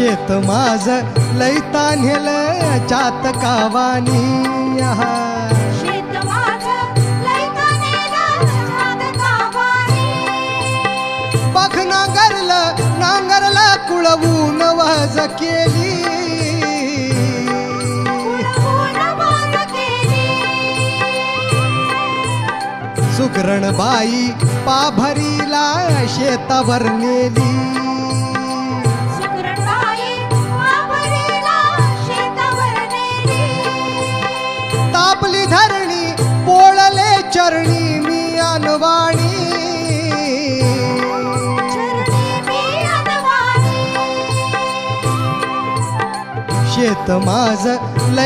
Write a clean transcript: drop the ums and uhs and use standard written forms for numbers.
शेत माझ लई तान्हेल चातकावानी शेत माझं लय तानेलं चातकावानी. बघ नांगरला कुळवून वाज केली कुळवून वाज केली. सुगरण बाई पाभरीला शेतावर नेली सुगरणबाई वावरीला शेतावर नेली. तापली धरणी पोळले चरणी मी अनवाणी चरणी मी अनवाणी. शेत माझ लय